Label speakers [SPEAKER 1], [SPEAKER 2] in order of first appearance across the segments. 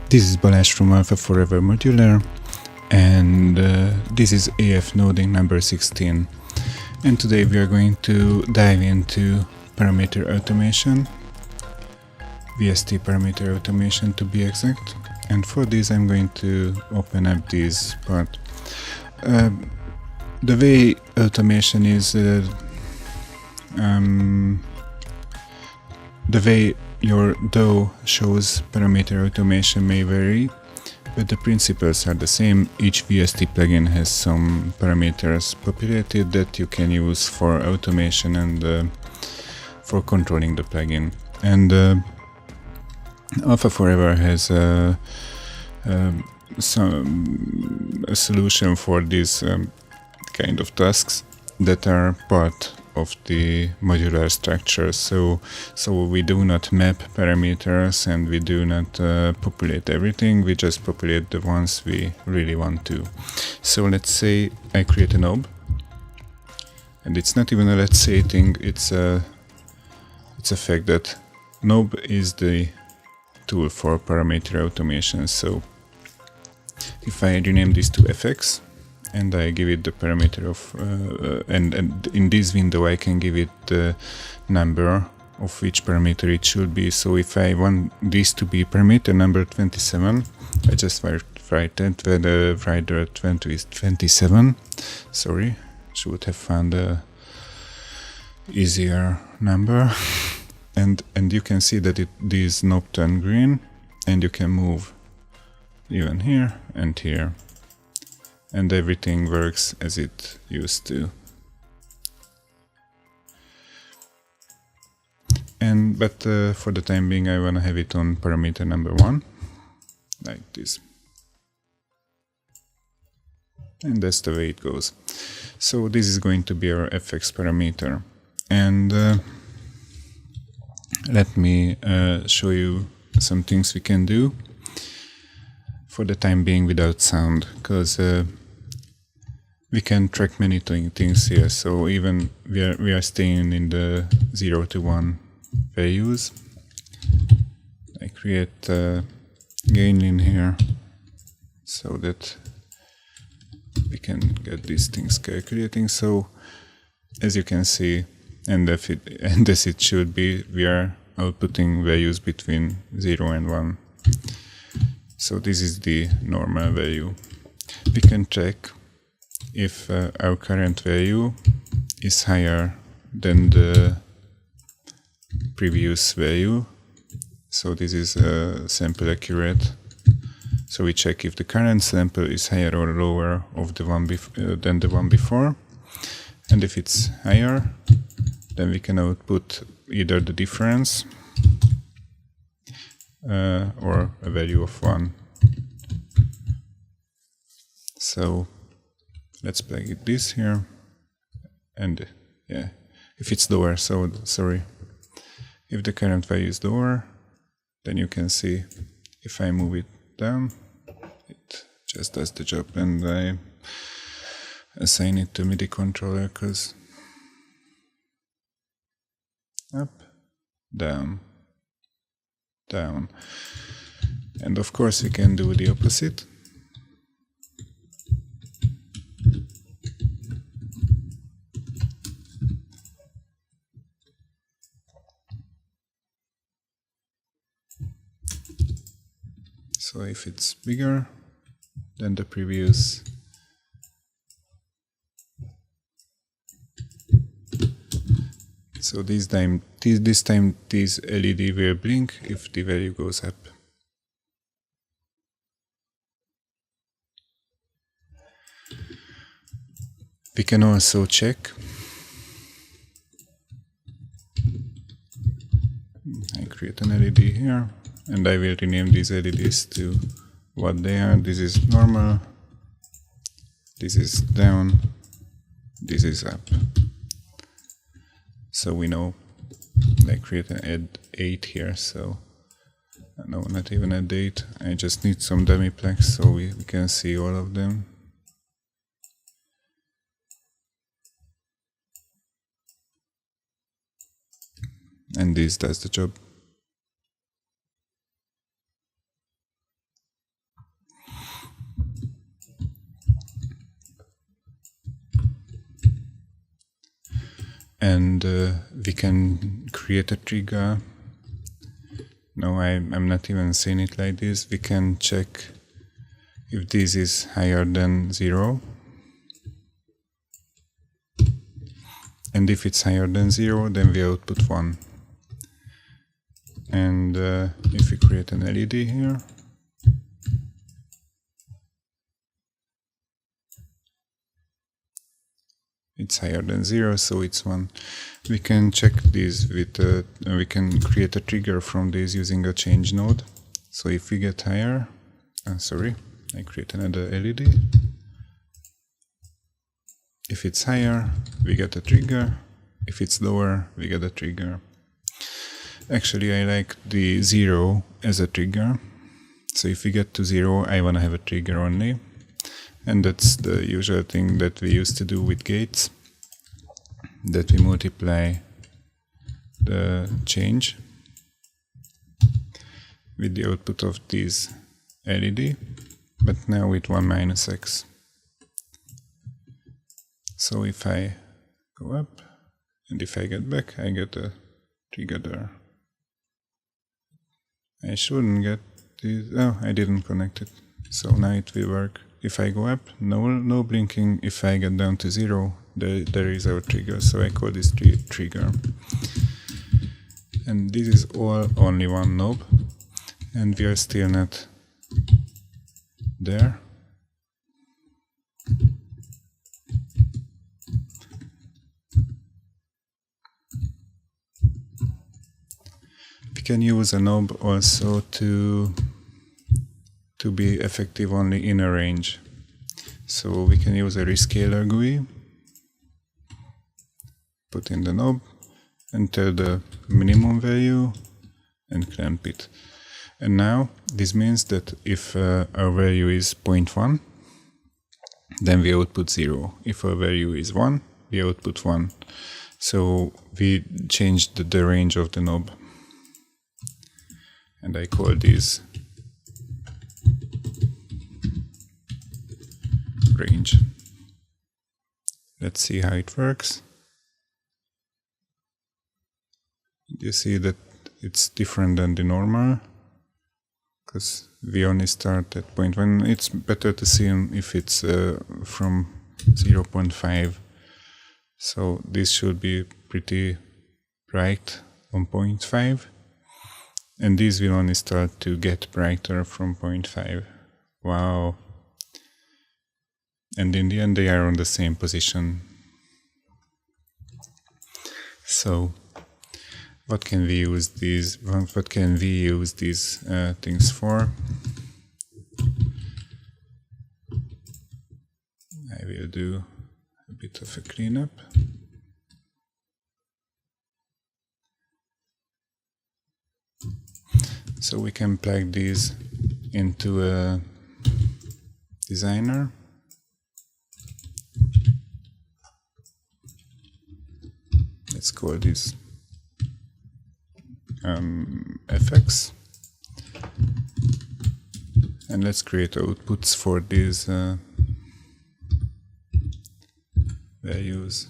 [SPEAKER 1] This is Balázs from Alpha Forever Modular, and this is AFNoding number 16. And today we are going to dive into parameter automation, VST parameter automation to be exact. And for this I'm going to open up this part. The way automation is, the way your DAO shows parameter automation may vary, but the principles are the same. Each VST plugin has some parameters populated that you can use for automation and for controlling the plugin. And Alpha Forever has a solution for these kind of tasks that are part of the modular structure. So we do not map parameters and we do not populate everything. We just populate the ones we really want to. So let's say I create a knob, and it's not even a let's say thing. It's a fact that knob is the tool for parameter automation. So if I rename this to fx and I give it the parameter of and in this window I can give it the number of which parameter it should be. So if I want this to be parameter number 27, I just write that the writer 20 is 27. Sorry, should have found a easier number. and you can see that this knob turned green, and you can move even here and here, and everything works as it used to. But for the time being I wanna have it on parameter number 1, like this. And that's the way it goes. So this is going to be our fx parameter. And let me show you some things we can do for the time being without sound, because we can track many things here. So even we are staying in the 0 to 1 values. I create a gain in here so that we can get these things calculating. So as you can see, and as it should be, we are outputting values between 0 and 1. So this is the normal value. We can check if our current value is higher than the previous value. So this is sample accurate. So we check if the current sample is higher or lower of the one than the one before. And if it's higher, then we can output either the difference or a value of 1. So let's plug it this here, and yeah, if it's lower, so sorry, if the current value is lower, then you can see if I move it down, it just does the job, and I assign it to MIDI controller, because up, down, down. And of course we can do the opposite. So if it's bigger than the previous, so this time this LED will blink if the value goes up. We can also check. I create an LED here, and I will rename these LEDs to what they are. This is normal, this is down, this is up. So we know. I create an add 8 here, so no, not even add 8. I just need some dummy plugs so we can see all of them. And this does the job. and we can create a trigger. No, I'm not even saying it like this. We can check if this is higher than 0. And if it's higher than 0, then we output 1. And if we create an LED here, it's higher than 0, so it's 1. We can check this with we can create a trigger from this using a change node. So if we get higher, sorry, I create another LED. If it's higher, we get a trigger. If it's lower, we get a trigger. Actually, I like the 0 as a trigger. So if we get to 0, I want to have a trigger only. And that's the usual thing that we used to do with gates, that we multiply the change with the output of this LED, but now with 1 minus x. So if I go up, and if I get back, I get a trigger there. I shouldn't get this. Oh, I didn't connect it. So now it will work. If I go up, no blinking. If I get down to 0, there is our trigger. So I call this trigger. And this is all only one knob. And we are still not there. We can use a knob also to be effective only in a range. So we can use a rescaler GUI, put in the knob, and tell the minimum value, and clamp it. And now this means that if our value is 0.1, then we output 0. If our value is 1, we output 1. So we changed the range of the knob. And I call this range. Let's see how it works. You see that it's different than the normal, because we only start at 0.1. It's better to see if it's from 0.5. So this should be pretty bright on 0.5. And these will only start to get brighter from 0.5. Wow. And in the end they are on the same position. So what can we use these things for? I will do a bit of a cleanup. So we can plug these into a designer. Let's call this FX. And let's create outputs for these values.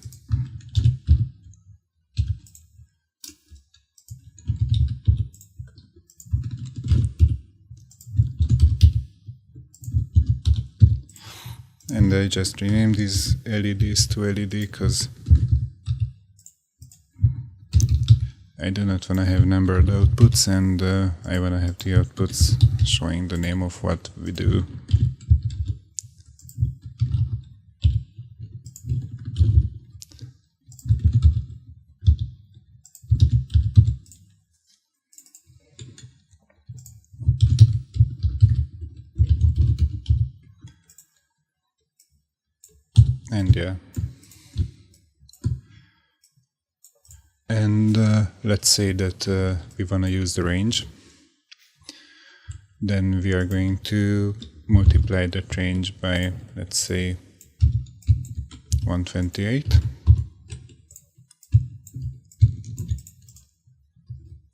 [SPEAKER 1] And I just renamed these LEDs to LED because I do not want to have numbered outputs, and I want to have the outputs showing the name of what we do. And yeah. And let's say that we want to use the range. Then we are going to multiply that range by, let's say, 128.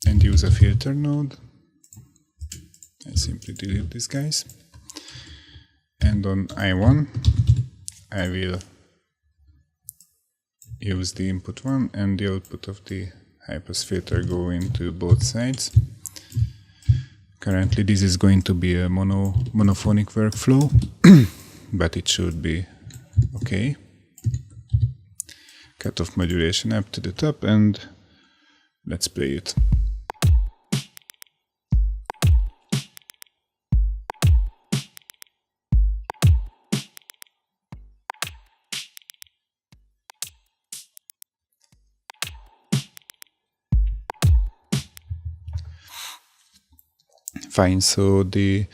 [SPEAKER 1] And use a filter node. I simply delete these guys. And on I1, I will use the input one and the output of the high-pass filter go into both sides. Currently this is going to be a monophonic workflow, but it should be okay. Cut-off modulation up to the top and let's play it. Fine, so the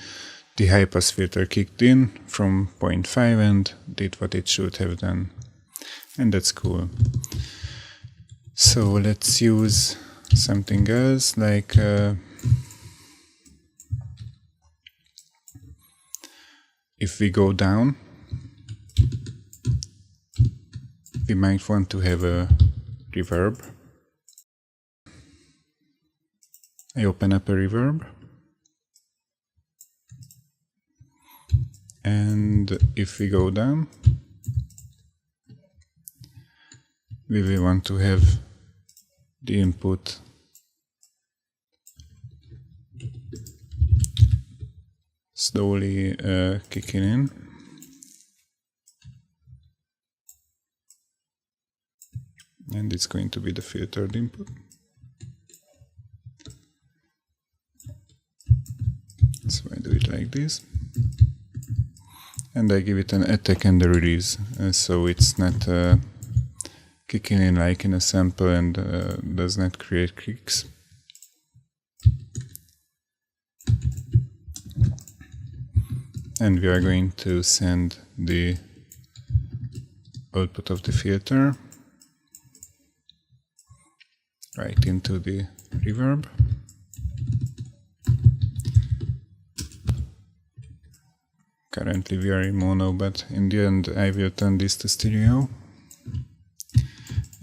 [SPEAKER 1] high-pass filter kicked in from 0.5 and did what it should have done. And that's cool. So let's use something else, like if we go down, we might want to have a reverb. I open up a reverb. And if we go down, we will want to have the input slowly kicking in. And it's going to be the filtered input. So I do it like this. And I give it an attack and a release, so it's not kicking in like in a sample and does not create kicks. And we are going to send the output of the filter right into the reverb. Currently we are in mono, but in the end I will turn this to stereo.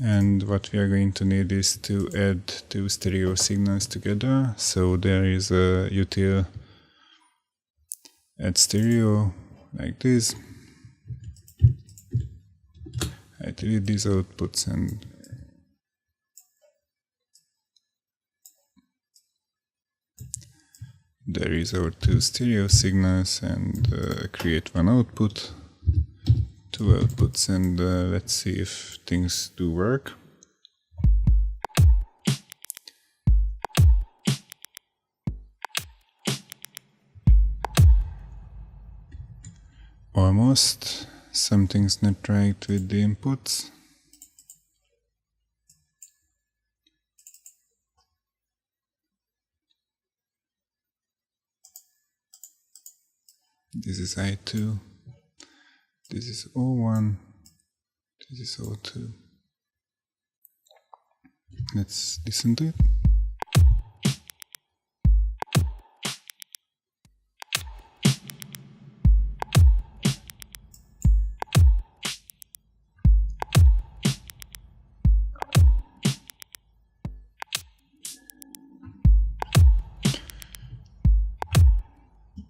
[SPEAKER 1] And what we are going to need is to add two stereo signals together. So there is a util add stereo like this. I delete these outputs and there is our two stereo signals, and create one output, two outputs, and let's see if things do work. Almost. Something's not right with the inputs. This is I2, this is O1, this is O2. Let's listen to it.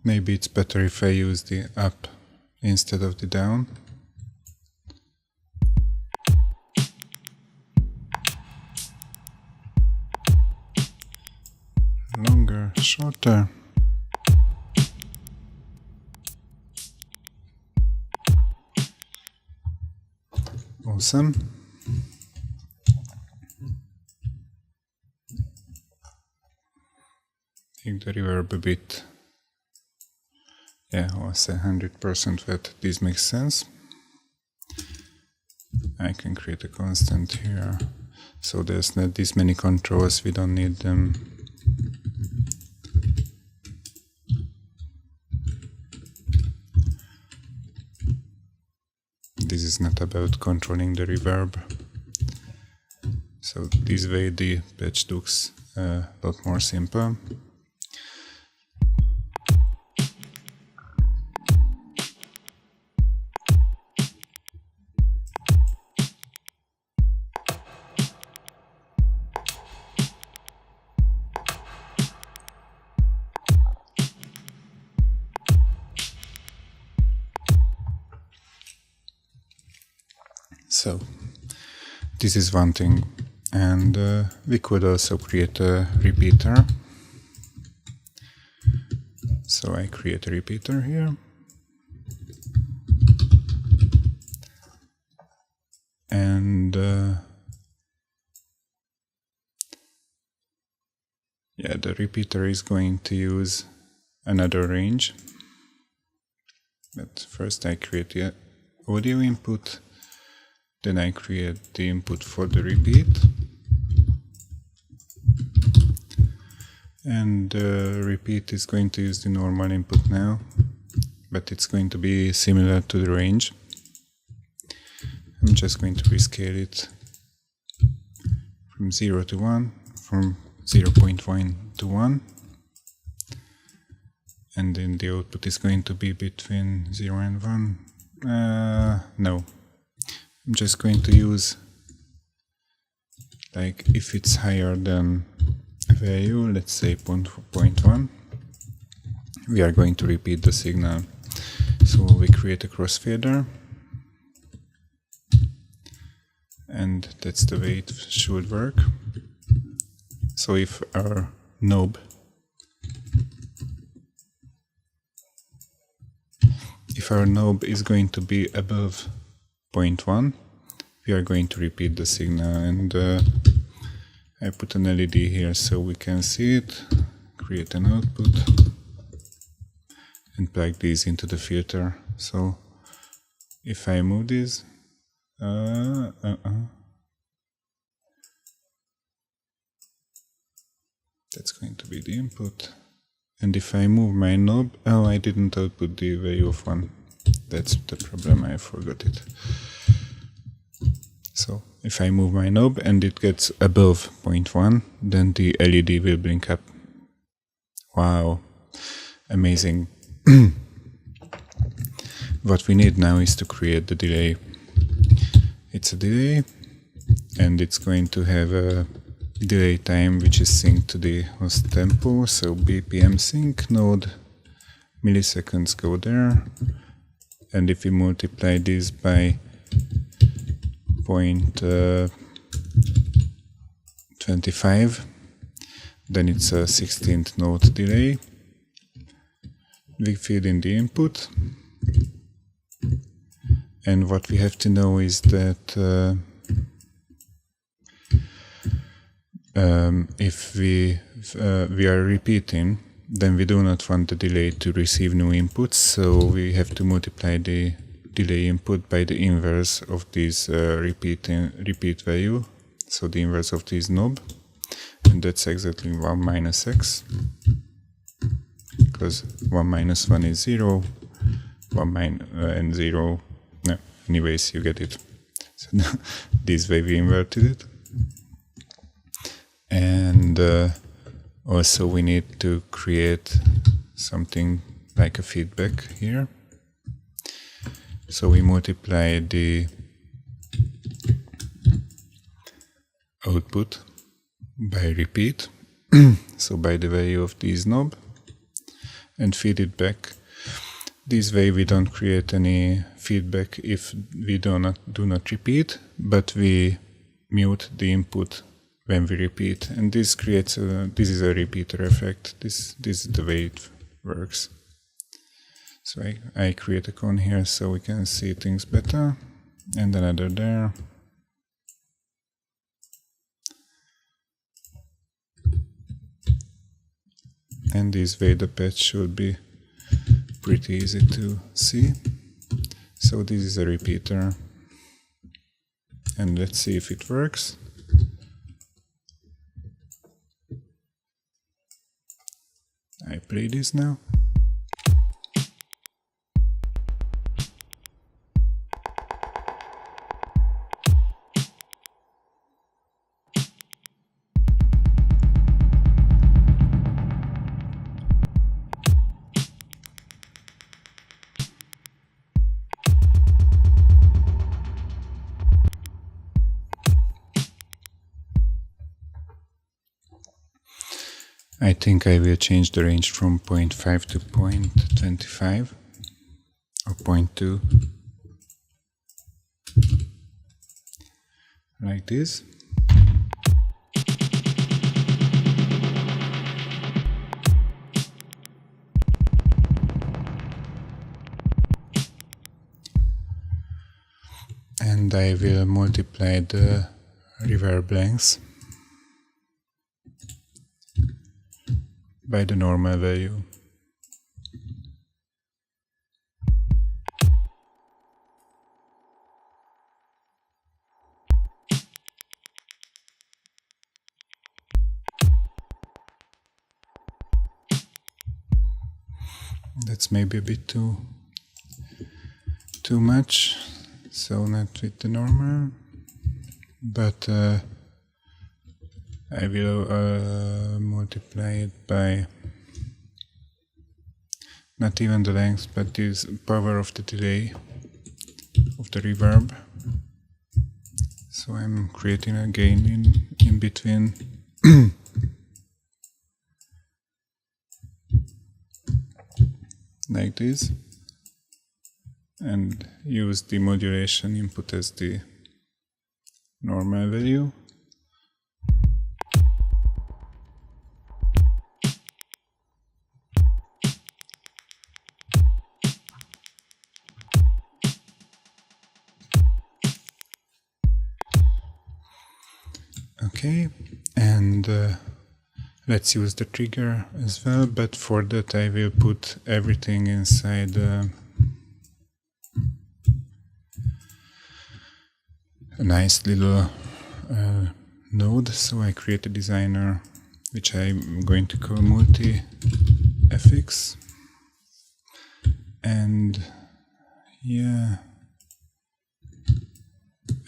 [SPEAKER 1] Maybe it's better if I use the up instead of the down. Longer, shorter. Awesome. Make the reverb a bit. Yeah, I'll say 100% that this makes sense. I can create a constant here. So there's not this many controls, we don't need them. This is not about controlling the reverb. So this way the patch looks a lot more simple. So This is one thing, and we could also create a repeater. So I create a repeater here, and yeah, the repeater is going to use another range, but first I create the audio input, then I create the input for the repeat, and the repeat is going to use the normal input now, but it's going to be similar to the range. I'm just going to rescale it from 0 to 1, from 0.1 to 1, and then the output is going to be between 0 and 1. No, I'm just going to use, like, if it's higher than a value, let's say 0.1, we are going to repeat the signal. So we create a crossfader, and that's the way it should work. So if our knob is going to be above 0.1, we are going to repeat the signal, and I put an LED here so we can see it, create an output, and plug these into the filter. So if I move this, that's going to be the input. And if I move my knob, oh, I didn't output the value of 1. That's the problem, I forgot it. So if I move my knob and it gets above 0.1, then the LED will blink up. Wow, amazing. What we need now is to create the delay. It's a delay, and it's going to have a delay time which is synced to the host tempo. So BPM sync node, milliseconds go there, and if we multiply this by 0.25, then it's a 16th note delay. We feed in the input, and what we have to know is that if we are repeating, then we do not want the delay to receive new inputs, so we have to multiply the delay input by the inverse of this repeat value, so the inverse of this knob, and that's exactly 1 minus x, because 1 minus 1 is 0, and 0, no, anyways, you get it. So this way we inverted it. And also we need to create something like a feedback here. So we multiply the output by repeat, so by the value of this knob, and feed it back. This way we don't create any feedback if we do not repeat, but we mute the input when we repeat, and this creates this is a repeater effect. This is the way it works. So I create a cone here so we can see things better, and another there. And this way the patch should be pretty easy to see. So this is a repeater, and let's see if it works. I play this now. I think I will change the range from 0.5 to 0.25 or 0.2, like this. And I will multiply the reverb length by the normal value. That's maybe a bit too much, so not with the normal, but I will multiply it by not even the length, but this power of the delay of the reverb. So I'm creating a gain in between. Like this, and use the modulation input as the normal value. Okay, and let's use the trigger as well, but for that I will put everything inside a nice little node. So I create a designer which I'm going to call multi-fx, and yeah,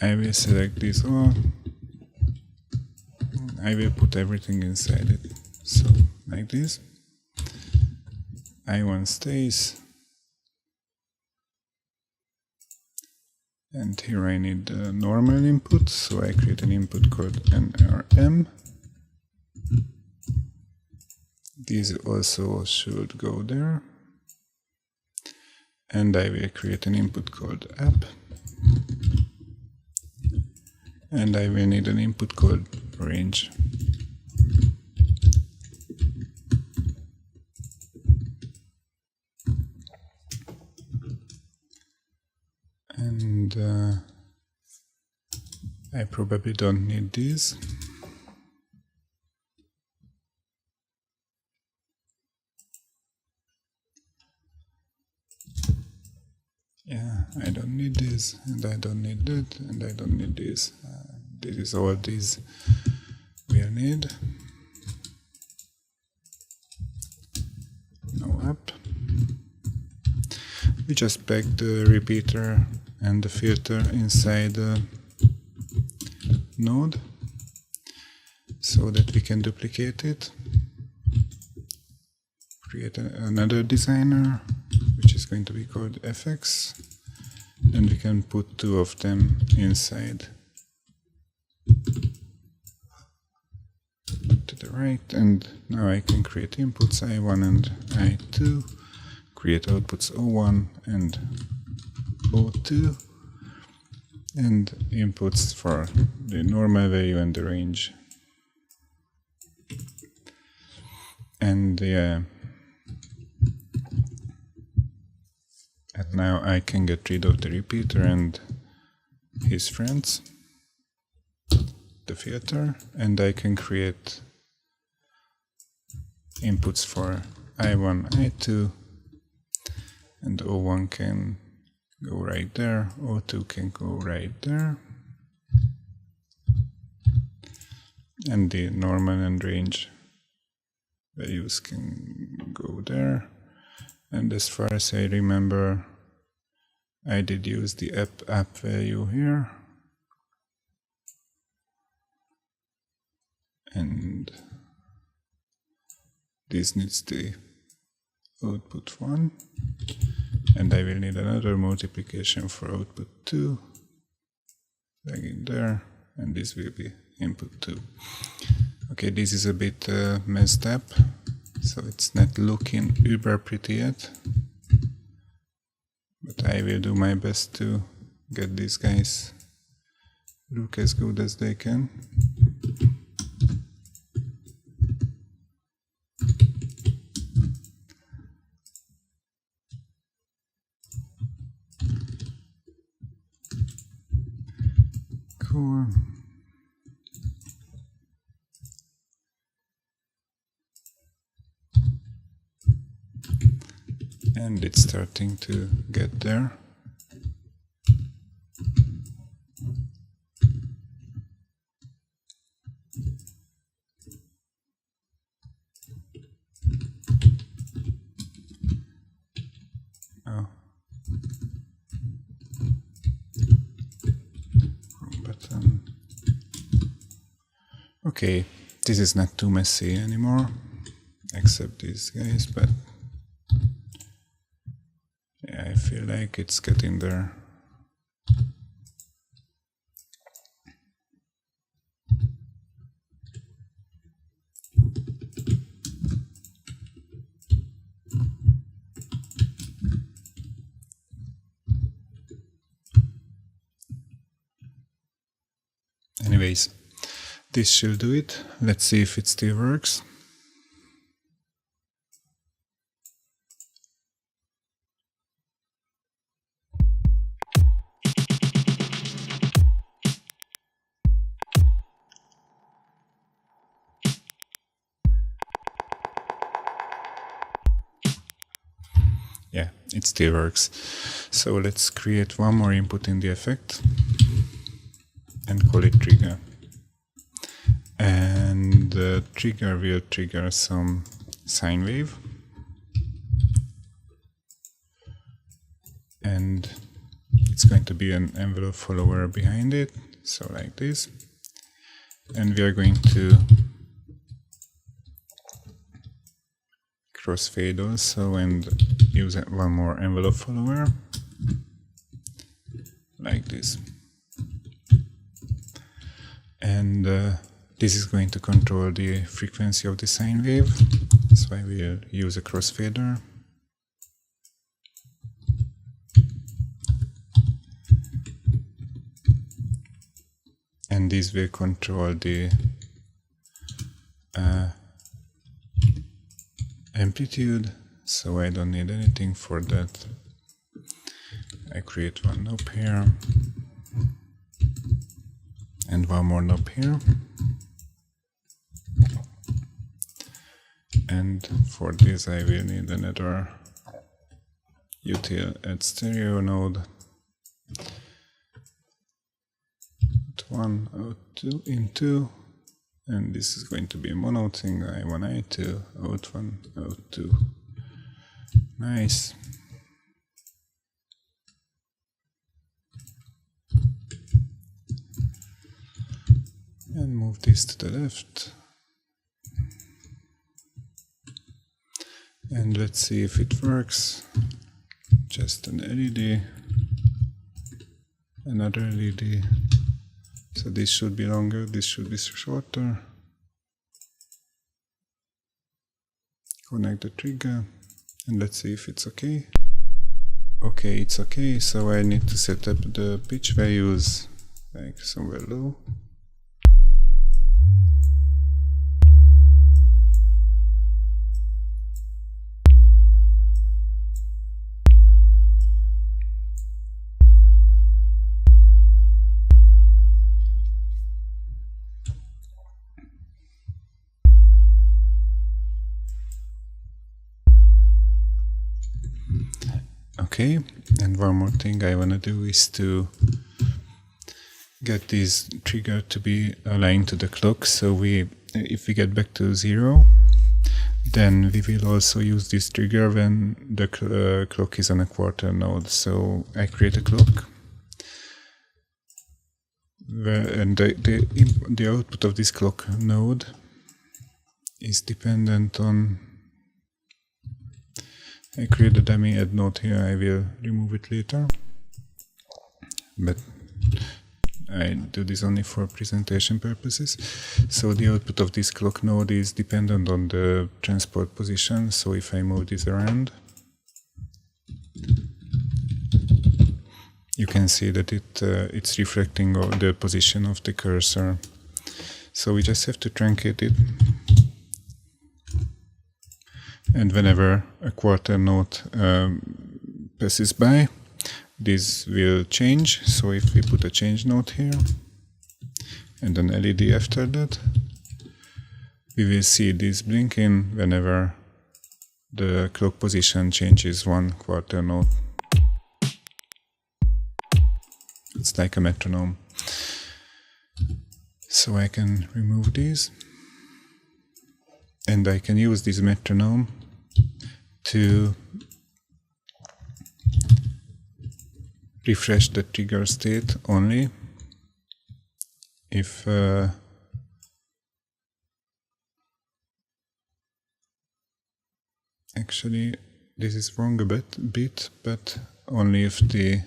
[SPEAKER 1] I will select this all. I will put everything inside it, so like this. I1 stays, and here I need the normal input, so I create an input called NRM. These also should go there, and I will create an input called app, and I will need an input called range. And I probably don't need these. Yeah, I don't need this, and I don't need that, and I don't need this. This is all these we'll need. No app. We just pack the repeater and the filter inside the node so that we can duplicate it. Create another designer which is going to be called FX, and we can put two of them inside to the right, and now I can create inputs I1 and I2, create outputs O1 and O2, and inputs for the normal value and the range. And yeah, and now I can get rid of the repeater and his friends, the filter, and I can create inputs for I1, I2, and O1 can go right there, O2 can go right there, and the normal and range values can go there. And as far as I remember, I did use the app value here, and this needs the output 1, and I will need another multiplication for output 2, plug in there, and this will be input 2. Okay, this is a bit messed up, so it's not looking uber pretty yet, but I will do my best to get these guys look as good as they can. Cool. And it's starting to get there. Oh. Wrong button. Okay, this is not too messy anymore, except these guys, but yeah, I feel like it's getting there. Anyways, this should do it. Let's see if it still works. Yeah, it still works. So let's create one more input in the effect and call it trigger. And the trigger will trigger some sine wave. And it's going to be an envelope follower behind it, so like this. And we are going to crossfade also and use one more envelope follower, like this. And this is going to control the frequency of the sine wave, so I will use a crossfader. And this will control the amplitude, so I don't need anything for that. I create one knob here and one more knob here. And for this I will need another util add stereo node. Out1, out2, in2, and this is going to be a mono thing, I1, I2, out1, out2. Nice. And move this to the left. And let's see if it works. Just an LED, another LED. So this should be longer, this should be shorter. Connect the trigger and let's see if it's okay. Okay, it's okay, so I need to set up the pitch values like somewhere low. Okay, and one more thing I want to do is to get this trigger to be aligned to the clock. So if we get back to 0, then we will also use this trigger when the clock is on a quarter node. So I create a clock, and the output of this clock node is dependent on. I create a dummy add node here, I will remove it later, but I do this only for presentation purposes. So the output of this clock node is dependent on the transport position, so if I move this around, you can can see that it's reflecting the position of the cursor. So we just have to truncate it. And whenever a quarter note passes by, this will change. So if we put a change note here and an LED after that, we will see this blinking whenever the clock position changes 1 quarter note. It's like a metronome. So I can remove these, and I can use this metronome to refresh the trigger state only if actually this is wrong a bit, but only if the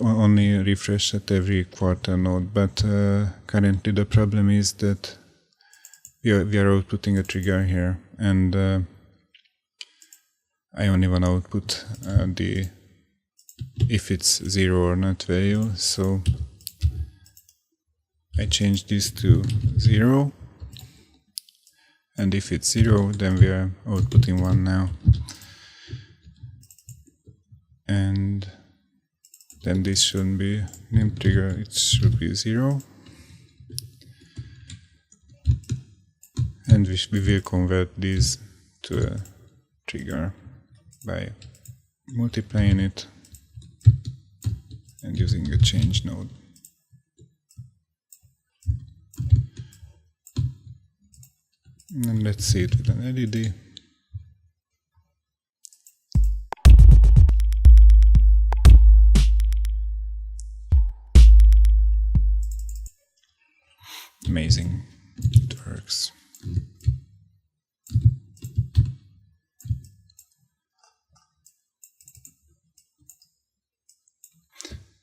[SPEAKER 1] only refresh at every quarter note, but currently the problem is that we are outputting a trigger here, and I only want to output the if it's 0 or not value, so I change this to 0, and if it's 0 then we are outputting 1 now, and then this shouldn't be named trigger, it should be 0. And we will convert this to a trigger by multiplying it and using a change node. And let's see it with an LED. Amazing, it works.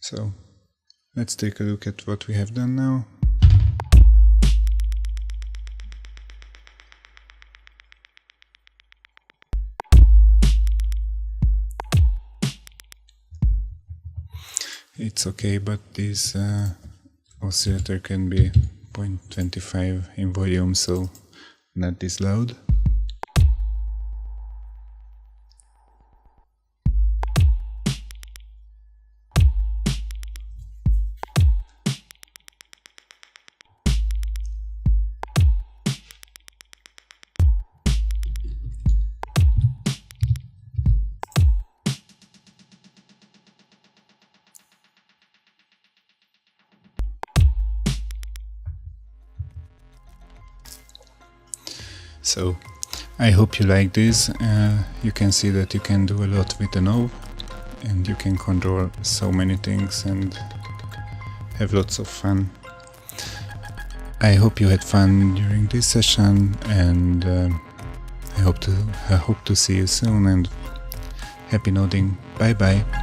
[SPEAKER 1] So let's take a look at what we have done now. It's okay, but this oscillator can be 0.25 in volume, so not this loud. So I hope you like this. You can see that you can do a lot with the knob, and you can control so many things and have lots of fun. I hope you had fun during this session, and I hope to see you soon, and happy noding. Bye bye.